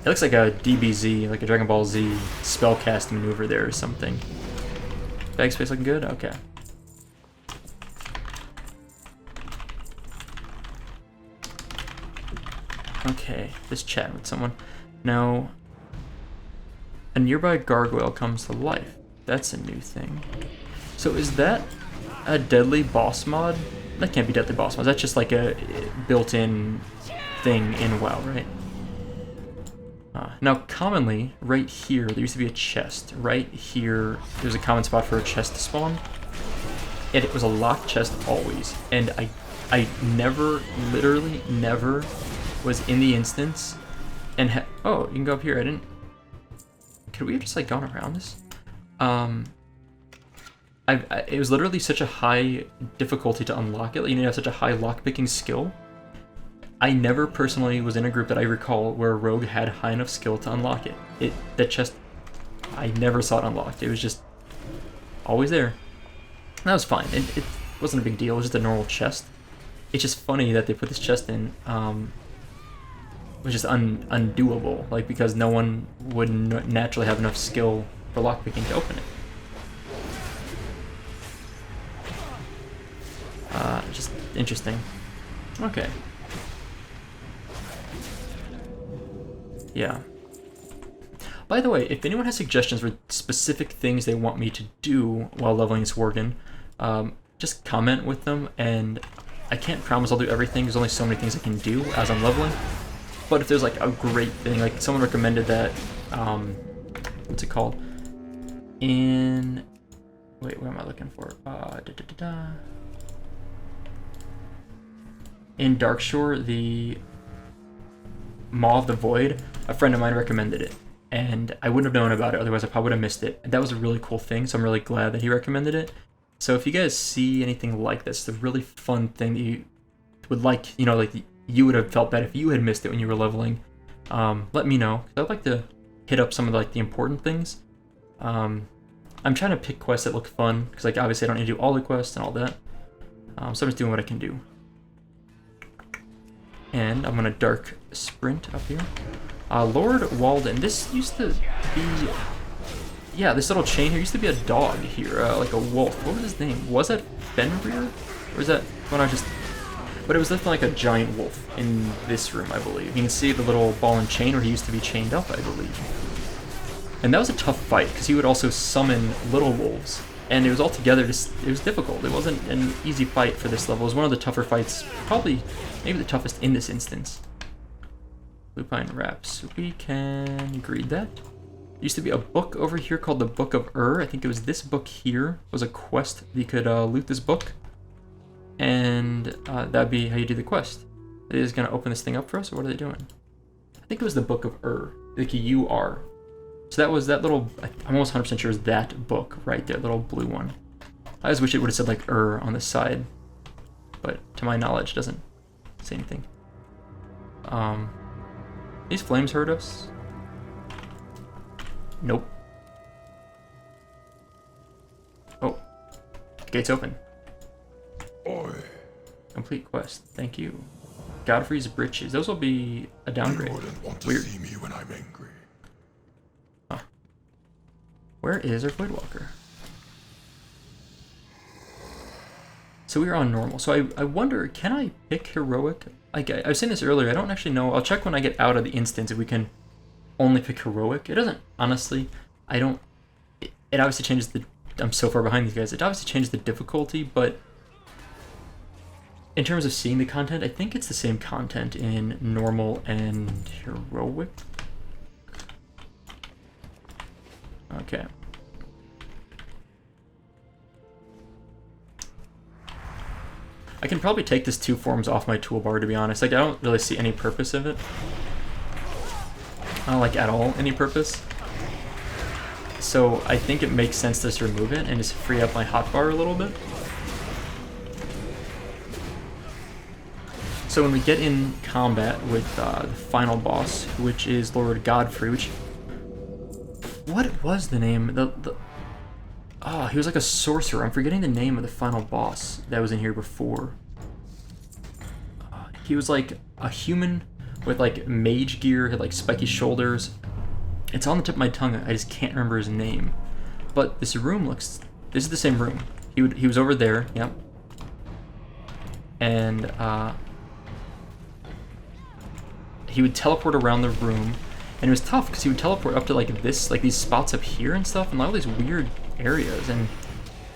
it looks like a DBZ, like a Dragon Ball Z spellcast maneuver there or something. Bag space looking good? Okay. Okay, just chatting with someone. Now, a nearby gargoyle comes to life. That's a new thing. So is that a deadly boss mod? That can't be deadly boss mod. That's just like a built-in thing in WoW, right? Now, commonly, right here, there used to be a chest. Right here, there's a common spot for a chest to spawn. And it was a locked chest always. And I never, literally never was in the instance and oh, you can go up here. I didn't. Could we have just like gone around this? It was literally such a high difficulty to unlock it. You need to have such a high lockpicking skill. I never personally was in a group that I recall where a rogue had high enough skill to unlock it. That chest, I never saw it unlocked. It was just always there. That was fine. It wasn't a big deal. It was just a normal chest. It's just funny that they put this chest in, which is undoable. Like, because no one would naturally have enough skill for lockpicking to open it. Just interesting. Okay. Yeah. By the way, if anyone has suggestions for specific things they want me to do while leveling this Worgen, just comment with them, and I can't promise I'll do everything. There's only so many things I can do as I'm leveling. But if there's like a great thing, like someone recommended that, what's it called? Wait, what am I looking for? In Darkshore, the Maw of the Void, a friend of mine recommended it, and I wouldn't have known about it, otherwise I probably would have missed it. And that was a really cool thing, so I'm really glad that he recommended it. So if you guys see anything like this, it's a really fun thing that you would like, you know, like you would have felt bad if you had missed it when you were leveling, let me know, because I'd like to hit up some of the important things. I'm trying to pick quests that look fun, because like obviously I don't need to do all the quests and all that, so I'm just doing what I can do. And I'm gonna dark sprint up here. Lord Walden, this used to be, yeah, this little chain here used to be a dog here, like a wolf. What was his name? Was that Fenrir? Or is that when I just, but it was definitely like a giant wolf in this room, I believe. You can see the little ball and chain where he used to be chained up, I believe. And that was a tough fight, because he would also summon little wolves. And it was altogether just, it was difficult. It wasn't an easy fight for this level. It was one of the tougher fights, probably, maybe the toughest in this instance. Lupine Wraps. We can greed that. There used to be a book over here called the Book of I think it was this book here was a quest. You could loot this book, and that'd be how you do the quest. Are they just gonna open this thing up for us, or what are they doing? I think it was the Book of like a U-R. So that was that little, I'm almost 100% sure it was that book right there, little blue one. I just wish it would have said like on the side, but to my knowledge, it doesn't say anything. These flames hurt us? Nope. Oh, gate's open. Oi. Complete quest, thank you. Godfrey's Breeches, those will be a downgrade. You wouldn't want to Weird. see me when I'm angry. Huh. Where is our Voidwalker? So we are on normal. So I wonder, can I pick heroic? Like I was saying this earlier, I don't actually know. I'll check when I get out of the instance if we can only pick heroic. It doesn't, honestly, I don't, it obviously changes the, I'm so far behind these guys. It obviously changes the difficulty, but in terms of seeing the content, I think it's the same content in normal and heroic. Okay. I can probably take this 2 forms off my toolbar, to be honest. Like, I don't really see any purpose of it. Not like at all any purpose. So I think it makes sense to just remove it and just free up my hotbar a little bit. So when we get in combat with the final boss, which is Lord Godfrey, which, what was the name? Oh, he was like a sorcerer. I'm forgetting the name of the final boss that was in here before. He was like a human with like mage gear, had like spiky shoulders. It's on the tip of my tongue. I just can't remember his name. But this room looks... This is the same room. He was over there. Yep. And he would teleport around the room, and it was tough because he would teleport up to like this, like these spots up here and stuff, and all these weird areas, and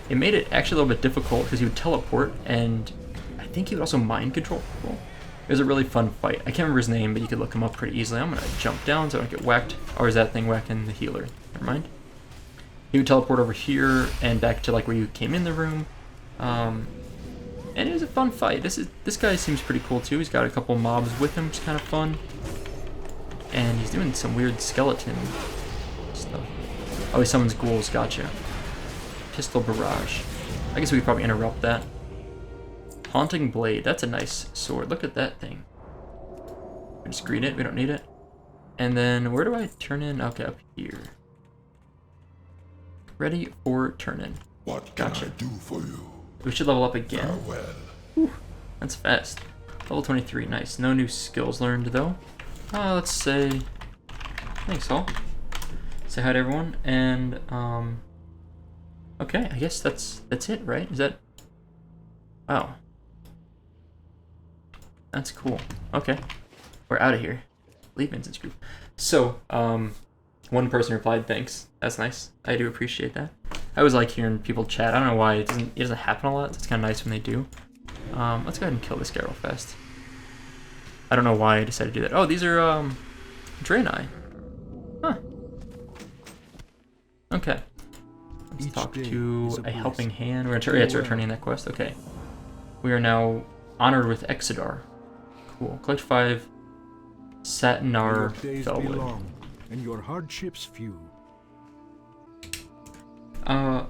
it made it actually a little bit difficult because he would teleport, and I think he would also mind control people. It was a really fun fight. I can't remember his name, but you could look him up pretty easily. I'm gonna jump down so I don't get whacked. Or is that thing whacking the healer? Never mind. He would teleport over here and back to like where you came in the room. And it was a fun fight. This guy seems pretty cool too. He's got a couple mobs with him, which is kind of fun. And he's doing some weird skeleton stuff. Oh, he summons ghouls. Gotcha. Pistol barrage. I guess we could probably interrupt that. Haunting blade. That's a nice sword. Look at that thing. We just greet it. We don't need it. And then where do I turn in? Okay, up here. Ready for turn in. What can I do for you? We should level up again. Farewell. Whew, that's fast. Level 23, nice. No new skills learned though. Let's say thanks all. Say hi to everyone, and okay, I guess that's it, right? Is that... Wow. That's cool. Okay. We're out of here. Leave instance group. So, one person replied, thanks. That's nice. I do appreciate that. I always like hearing people chat. I don't know why. It doesn't happen a lot, so it's kind of nice when they do. Let's go ahead and kill this guy real fast. I don't know why I decided to do that. Oh, these are, Draenei. Huh. Okay. Let's talk to a helping hand. We're returning that quest. Okay. We are now honored with Exodar. Cool. Collect 5 Satinar Felwood. And your hardships few. I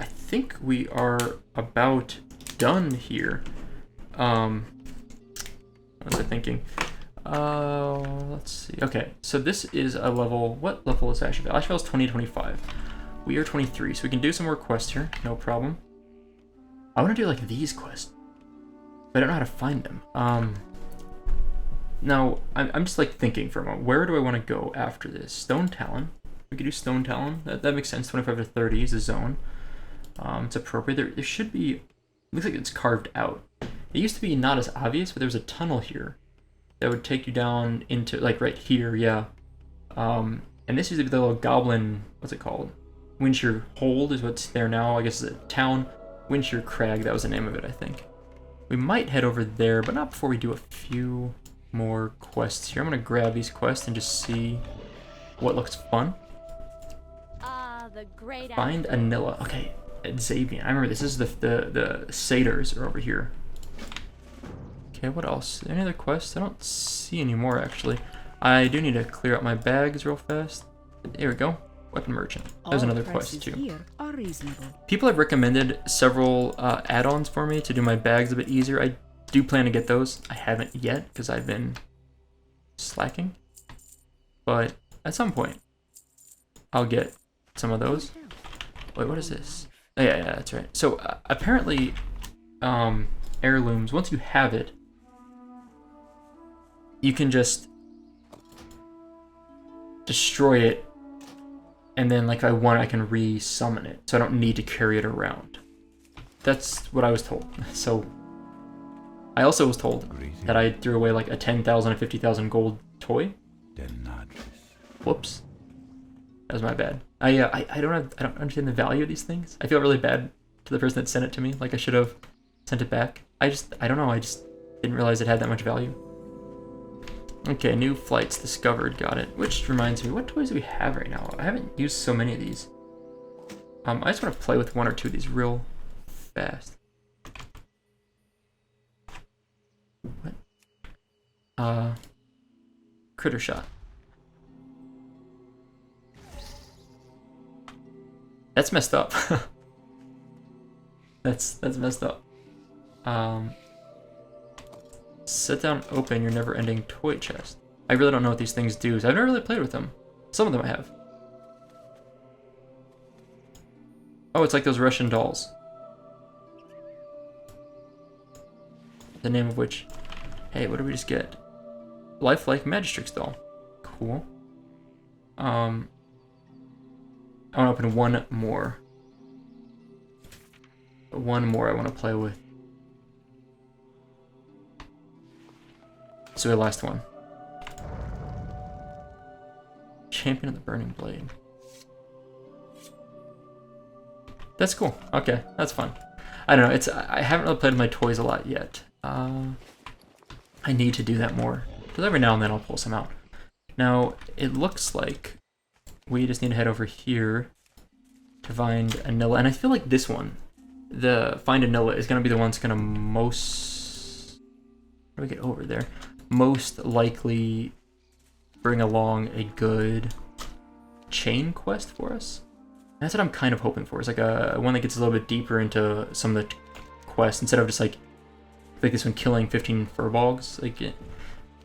think we are about done here. What was I thinking? Let's see. Okay, so this is a level. What level is Ashenvale? Ashenvale is 2025. We are 23, so we can do some more quests here. No problem. I want to do like these quests, but I don't know how to find them. Now I'm just like thinking for a moment. Where do I want to go after this? Stone Talon. We could do Stone Talon. That makes sense. 25 to 30 is the zone. It's appropriate. There should be. Looks like it's carved out. It used to be not as obvious, but there's a tunnel here that would take you down into like right here. Yeah. And this used to be the little goblin. What's it called? Windshear Hold is what's there now. I guess it's a town. Windshear Crag. That was the name of it, I think. We might head over there, but not before we do a few more quests here. I'm gonna grab these quests and just see what looks fun. Find Anilla. Okay, Xavian. I remember this is the satyrs are over here. Okay, what else? Any other quests? I don't see any more actually. I do need to clear out my bags real fast. There we go. Weapon merchant. There's another quest too. People have recommended several add-ons for me to do my bags a bit easier. I do plan to get those. I haven't yet because I've been slacking. But at some point, I'll get some of those. Wait, what is this? Oh, yeah, that's right. So apparently, heirlooms, once you have it, you can just destroy it, and then like if I want, I can re-summon it, so I don't need to carry it around. That's what I was told. So I also was told that I threw away like a 10,000 or 50,000 gold toy. Whoops. That was my bad. I don't understand the value of these things. I feel really bad to the person that sent it to me. Like I should have sent it back. I don't know. I just didn't realize it had that much value. Okay, new flights discovered. Got it. Which reminds me, what toys do we have right now? I haven't used so many of these. I just want to play with one or two of these real fast. What? Critter shot. That's messed up. that's messed up. Sit down, open your never-ending toy chest. I really don't know what these things do, so I've never really played with them. Some of them I have. Oh, it's like those Russian dolls. The name of which... Hey, what did we just get? Lifelike Magistrix doll. Cool. I want to open one more. One more I want to play with. So the last one. Champion of the Burning Blade. That's cool. Okay, that's fun. I don't know. I haven't really played with my toys a lot yet. I need to do that more. Because every now and then I'll pull some out. Now, it looks like we just need to head over here to find Anilla. And I feel like this one, the Find Anilla, is going to be the one that's going to most... How do we get over there? Most likely bring along a good chain quest for us. That's what I'm kind of hoping for. It's like a one that gets a little bit deeper into some of the quests instead of just like this one killing 15 furbolgs. Like,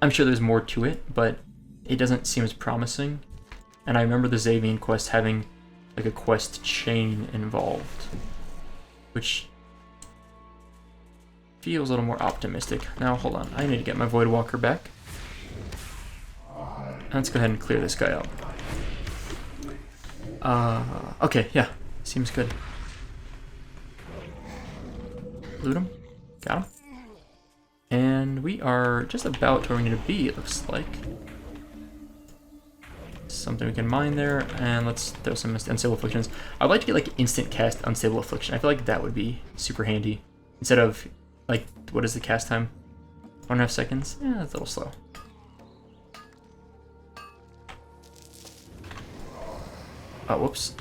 I'm sure there's more to it, but it doesn't seem as promising. And I remember the Xavian quest having like a quest chain involved, which feels a little more optimistic. Now, hold on. I need to get my Voidwalker back. Let's go ahead and clear this guy out. Okay, yeah. Seems good. Loot him. Got him. And we are just about to where we need to be, it looks like. Something we can mine there, and let's throw some Unstable Afflictions. I'd like to get like instant cast Unstable Affliction. I feel like that would be super handy. Instead of, like, what is the cast time? 1.5 seconds? Yeah, that's a little slow. Oh, whoops.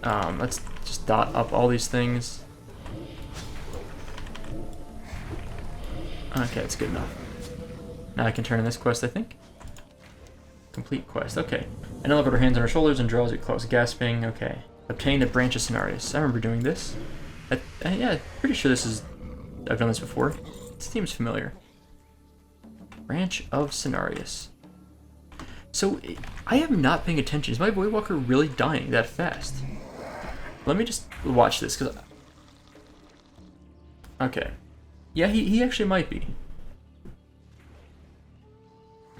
Let's just dot up all these things. Okay, that's good enough. Now I can turn in this quest, I think. Complete quest, okay. Anilla put her hands on her shoulders and draws it close, gasping. Okay. Obtain the Branch of Cenarius. I remember doing this. Yeah, pretty sure this is... I've done this before. It seems familiar. Branch of Cenarius. So, I am not paying attention. Is my Voidwalker really dying that fast? Let me just watch this, because... Okay. Yeah, he actually might be.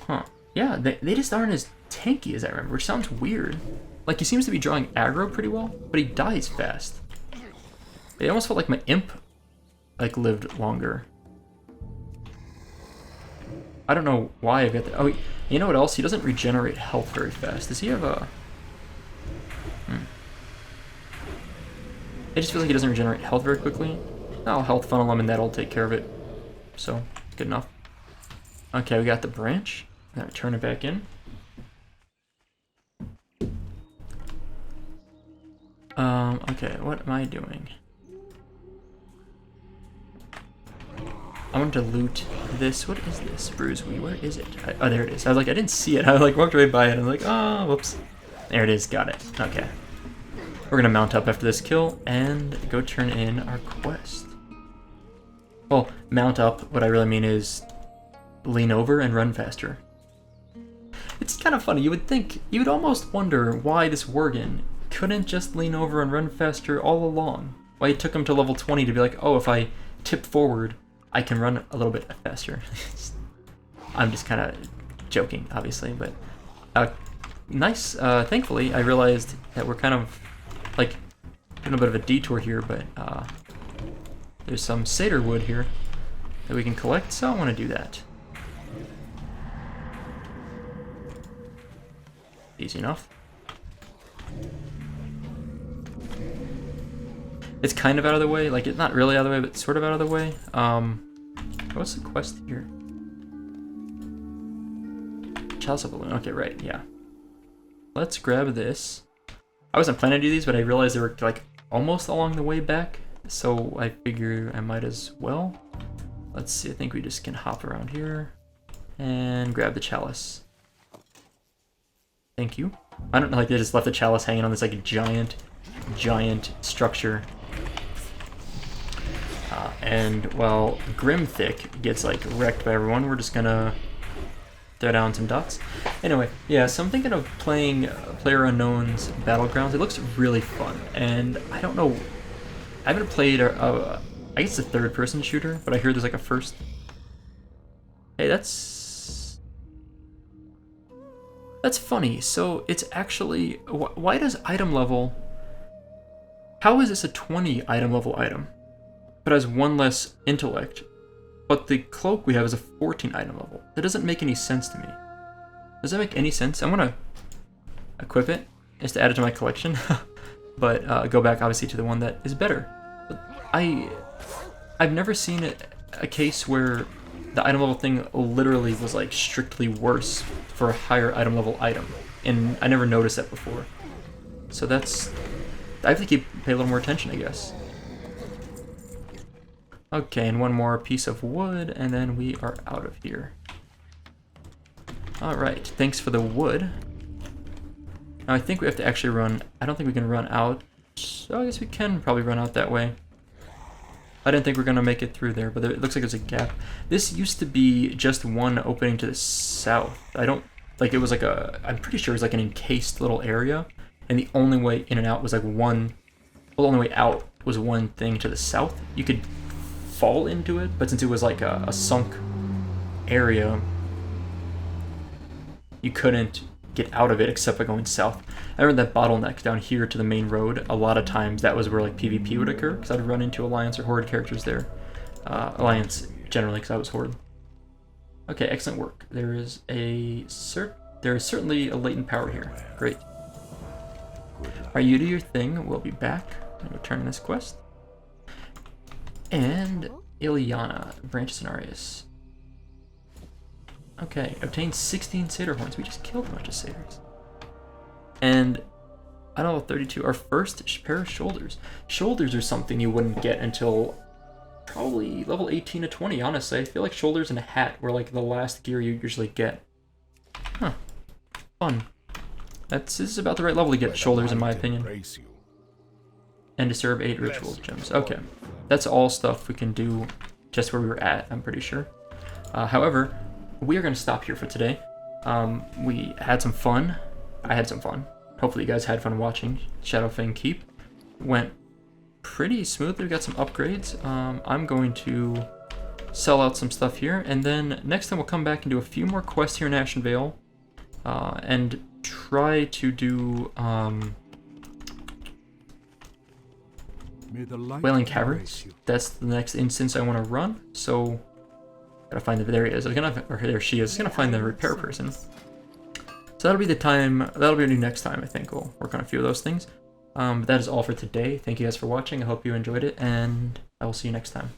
Huh. Yeah, they just aren't as tanky as I remember, which sounds weird. Like, he seems to be drawing aggro pretty well, but he dies fast. It almost felt like my imp, like, lived longer. I don't know why I got that. Oh, you know what else? He doesn't regenerate health very fast. Does he have a... It just feels like he doesn't regenerate health very quickly. I'll health funnel him and that'll take care of it. So, good enough. Okay, we got the branch. Now turn it back in. Okay, what am I doing? I want to loot this. What is this? Bruiseweed. Where is it? Oh, there it is. I was like, I didn't see it. I like walked right by it. And I was like, oh, whoops. There it is. Got it. Okay. We're gonna mount up after this kill and go turn in our quest. Well, mount up. What I really mean is lean over and run faster. It's kind of funny. You would think, you would almost wonder why this Worgen couldn't just lean over and run faster all along. Why it took him to level 20 to be like, oh, if I tip forward, I can run a little bit faster. I'm just kind of joking, obviously, but nice. Thankfully, I realized that we're kind of like doing a bit of a detour here, but there's some cedar wood here that we can collect, so I want to do that. Easy enough. It's kind of out of the way, like it's not really out of the way, but sort of out of the way. What's the quest here? Chalice of Balloon. Okay, right, yeah. Let's grab this. I wasn't planning to do these, but I realized they were like almost along the way back, so I figure I might as well. Let's see, I think we just can hop around here and grab the chalice. Thank you. I don't know, like they just left the chalice hanging on this like giant structure. And while Grimthick gets like wrecked by everyone, we're just gonna throw down some dots. Anyway, yeah, so I'm thinking of playing PlayerUnknown's Battlegrounds. It looks really fun, and I don't know I haven't played I guess a third-person shooter, but I hear there's like a first. Hey, that's funny. So it's actually, why does item level? How is this a 20 item level item, but has one less intellect? But the cloak we have is a 14 item level. That doesn't make any sense to me. Does that make any sense? I want to equip it just to add it to my collection, but go back obviously to the one that is better. But I've never seen a case where the item level thing literally was like strictly worse for a higher item level item, and I never noticed that before. So that's, I have to pay a little more attention, I guess. Okay, and one more piece of wood, and then we are out of here. Alright, thanks for the wood. Now I think we have to actually run, I don't think we can run out, so I guess we can probably run out that way. I didn't think we were going to make it through there, but it looks like there's a gap. This used to be just one opening to the south. I don't, like it was like I'm pretty sure it was like an encased little area, and the only way in and out was like one, well, the only way out was one thing to the south. You could fall into it, but since it was like a sunk area, you couldn't get out of it except by going south. I remember that bottleneck down here to the main road, a lot of times that was where like PvP would occur, because I'd run into Alliance or Horde characters there. Alliance generally, because I was Horde. Okay, excellent work. There is certainly a latent power here. Great. Alright, you do your thing. We'll be back and return this quest. And Ilyana, Branch Scenarios. Okay, obtain 16 satyr horns. We just killed a bunch of satyrs. And I don't know, 32. Our first pair of shoulders. Shoulders are something you wouldn't get until probably level 18 to 20, honestly. I feel like shoulders and a hat were like the last gear you usually get. Huh. Fun. This is about the right level to get shoulders, in my opinion. And to serve 8 ritual gems. Okay. That's all stuff we can do just where we were at, I'm pretty sure. However, we are going to stop here for today. We had some fun. I had some fun. Hopefully you guys had fun watching Shadowfang Keep. Went pretty smoothly. We got some upgrades. I'm going to sell out some stuff here, and then next time we'll come back and do a few more quests here in Ashenvale, and try to do Wailing Caverns. That's the next instance I want to run. So gotta find the, there he is. Or there she is. I was gonna find the repair person. So that'll be the time. That'll be our new next time. I think we'll work on a few of those things. But that is all for today. Thank you guys for watching. I hope you enjoyed it, and I will see you next time.